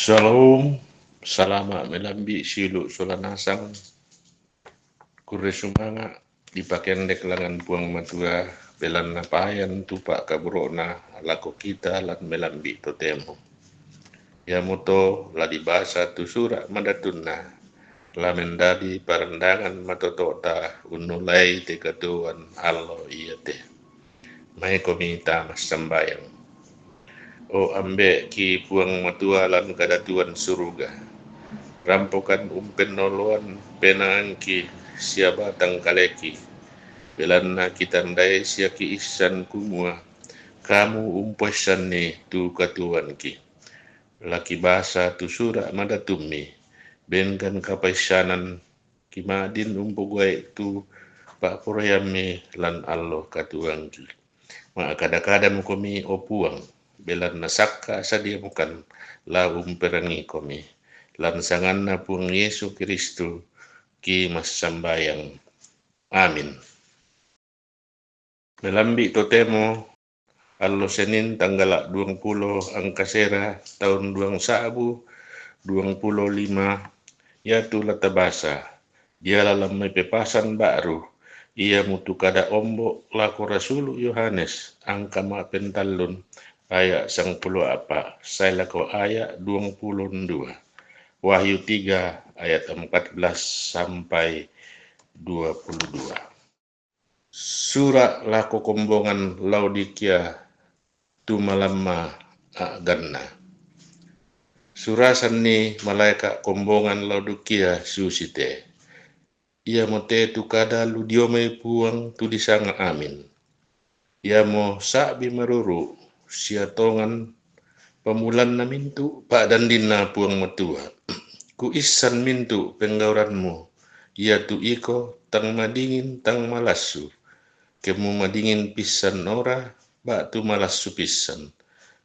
Shalom, salama melambi silu solanasang kure sumanga dipakendek langan puang matua belan napayan tupak kaburona lako kita lan melambi totemo. Ya moto la dibasa tu surak madatunna la mendadi parandangan matotota unulai te katuan allo iya te. Mai komita mas sambayang. O ambe ki puang matua lan kadatuan suruga. Rampokan noloan penangki siapa tangkaleki belanna kitandai siaki isan kumua kamu umpesan ni tu katuanki laki basa tu sura madatumi benkan kapaisanan kimadin umpuguai tu pak purayami lan allo katuanki ma kada-kada mukomi opuang belan nasaka sadia bukan la umperangi komi lan sanganna puang Yesu Kristu ki mas sambayang. Amin. Melambi totemo allo Senin tanggal 20 angkasera tahun 2025 yaitu latabasa. Dia dalam pepasan baru. Ia mutu kada ombo laku Rasulu Yohanes angka ma pentalun ayat 10 apa. Saya lako ayat 22. Wahyu 3 ayat 14 sampai 22. Surat lako kombongan Laodikia tu malamma ganna. Surasan ni malaika kombongan Laodikia susite. Ia mote tu kada ludiome puang tu disanga amin. Ia mo sabi maruru siatongan pemulan na mintu pak dandina puang matua. Ku isan mintu penggauranmu. Ia tu iko tang madingin tang malasu. Kemu madingin pisan ora bak tu malasu pisan.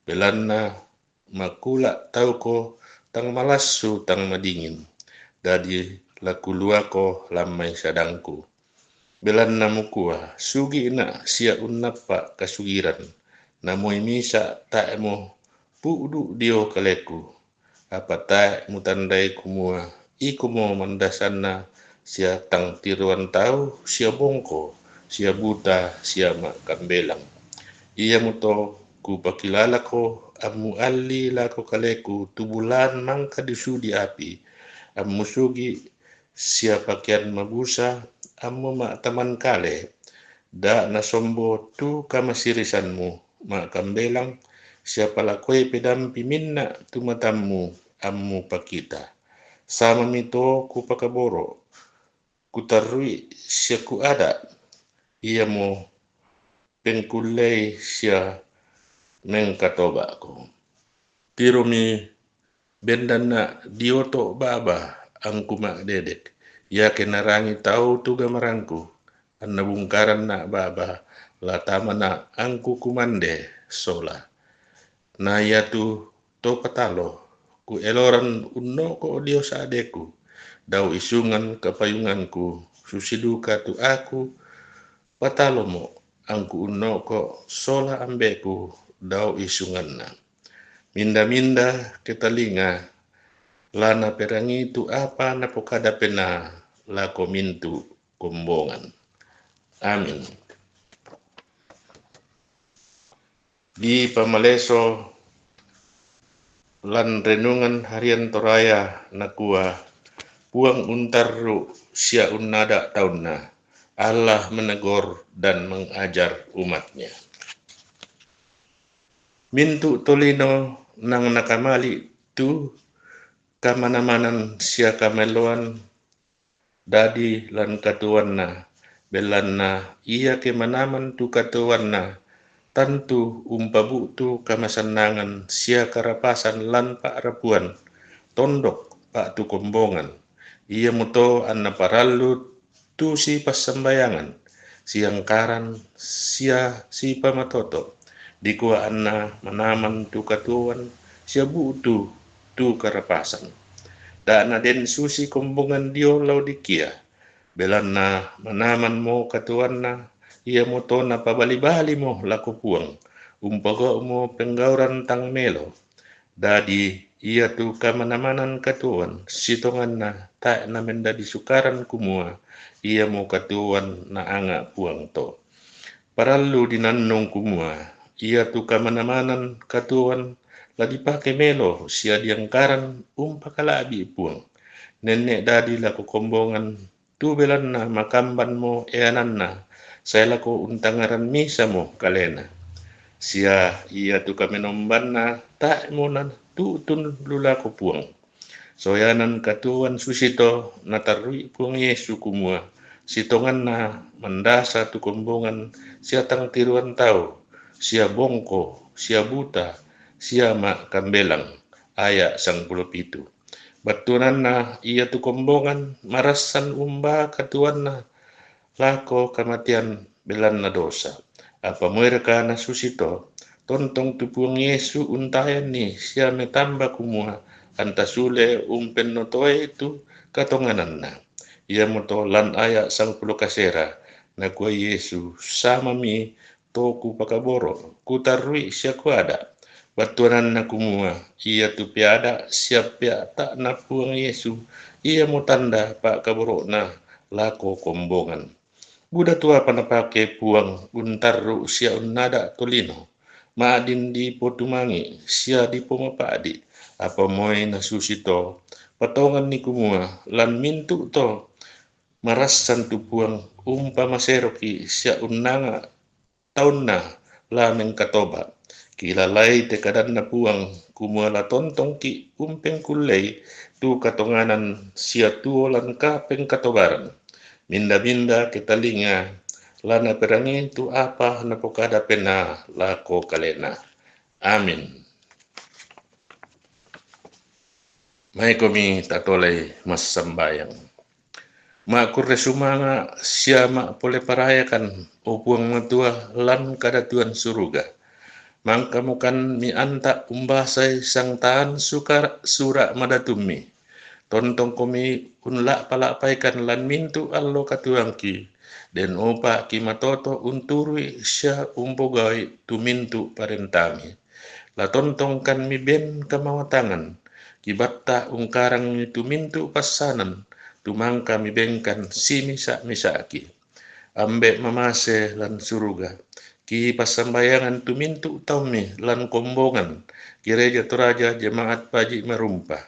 Belanna makula tauko tang malasu tang madingin. Dadi laku luako lamai sadangku. Belanna mukua sugi na sia unnapa kasugiran. Namoi misa taemo puudu dio kaleku. Apa tak mutandai kumua ikumo mandasana sia tang tiruan tau sia bongko sia buta sia mak kambelang. Ia muto ku pakilala ko amu ali lako kaleku tubulan mangka disudi api amu sugi sia pakaian mabusa amu mak taman kale da nasombo tu kamasirisanmu mak kambelang siapa lakoi pedampi minna tu matamu amu pakita sama mito ku pakaboro ku tarui sia ku ada ia mo pengkulei sia mengkatoba ko pirumi bendana dioto baba angku mak dedek ya kenarangi tahu tu gamarangku anna bungkaran na baba latamana angku kumande sola na ya tu to patalo ku eloran unno ko dio sadeku dau isungan kapayunganku susiduka tu aku patalomo angku unno ko sola ambeku dau isunganna minda-minda ketalinga lana perangi tu apa na pokada pena lako mintu kombongan. Amin. Di pamaleso lan renungan harian toraya nakua puang untaru sia unnada taunna Allah menegur dan mengajar umatnya. Mintu tolino nang nakamali tu kamana-manan sia kameloan dadi lan katuanna belanna ia kemanaman tu katuanna tantu umpabu tu kamasanangan sia karapasan lan pak rapuan tondok pak tu kombongan ia muto anna parallu tu si pasambayangan siangkaran sia si pamatoto dikua anna manaman tu katuan sia butu tu karapasan dana den susi kombongan dio Laodikia belanna manaman mo katuanna ia motona pabali-bali mo laku puang umpago mo penggauran tang melo Dadi ia tu kamana-manan katuan, sitongan na tak namen dadi sukaran kumua, ia mo katuan na anga puang to. Parallu dinannong kumua, ia tu kamana-manan katuan, lagi pake melo, sia diangkaran pakalabi puang. Nenek dadi lako kombongan, tu belan na makamban mo eanan na, saya lako untangaran misa mo kalena. Sia ia tu kamenomban na tak mo na tutun lula ko puang. Soyanan katuan susito natarui puang Yesu kumua. Sitongan na mandasa tu kombongan sia tang tiruan tau. Sia bongko, sia buta, sia mak kambelang. Aya sang puluh pitu. Batunan na ia tu kombongan marasan umba katuan na lako kematian belan na dosa. Apa mereka na susito, tontong tupuang Yesu untayan ni siya metamba kumua, anta sule umpen no toe itu katonganan na. Ia moto lan aya sang pulo kasera, na kuwa Yesu sama mi toku pakaboro, kutarui siya kuada. Batuanan na kumua, ia tu piada siya pia tak na puang Yesu, ia mo tanda pak kaboro na lako kombongan. Buda tua panapake puang untaru sia unnada tolino. Maadin di potumangi sia di pomapadi. Apa moy na susito patongan ni kumua lan mintu to marasan tu puang maseroki sia unnanga taunna lameng katoba. Kilalai te kadan na puang kumua la tontong ki umpeng kulei tu katonganan sia tuolan kapeng katobaran. Minda-minda kitalinga lana perangi tu apa na pokada pena lako kalena. Amin. Mai komi tatolay mas sambayang. Makur resumanga siya pole parayakan upuang matua lan kadatuan suruga. Mangkamukan mi anta umbasay sang taan sura madatumi. Tontong komi unla palapaikan lan mintu allo katuangki den opa ki matoto unturui sya umpogawai tu mintu parentami. La tontong kan mi ben kamawatangan ki batta ungkarang mi tu mintu pasanan tu mangka mi bengkan si misa-misaki. Ambek mamase lan suruga ki pasambayangan tu mintu taumi lan kombongan gereja toraja jemaat paji merumpah.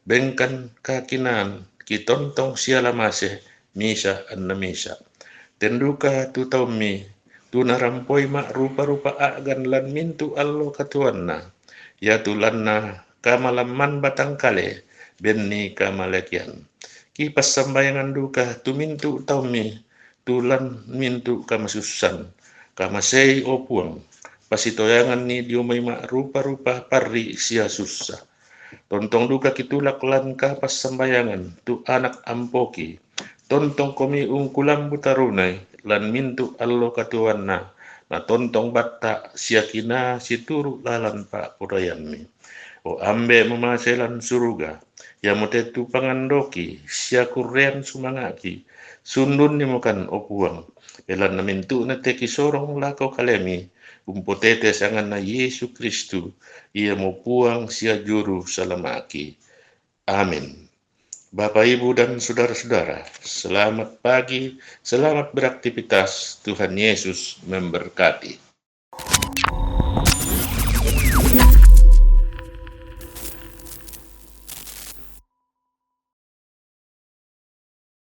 Bengkan kakinan ki tontong siala masih misa anna misa. Tenduka tu taumi tu narampoi mak rupa-rupa agan lan mintu allo katuanna. Ya tulanna kamalaman batang kale benni kamalekian. Ki pasambayangan duka tu mintu taumi tulan mintu kamasusan. Kamasei opuang pasitoyangan ni diumay mak rupa-rupa parri sia susah. Tontong duka kitulak lan kapas sambayangan tu anak ampoki. Tontong komi ungkulam butarunay lan mintu allo katuan na tontong batta siakina situru lalan pa purayanmi. O ambe memaselan suruga ya motetu pangandoki sia kurrean sumangaki sundun ni mokan opuang pelan na mintu na teki sorong lako kalemi umpotete sangan na Yesu Kristu ia mo puang sia juru salamaki. Amin. Bapak, Ibu, dan saudara-saudara, selamat pagi, selamat beraktivitas, Tuhan Yesus memberkati.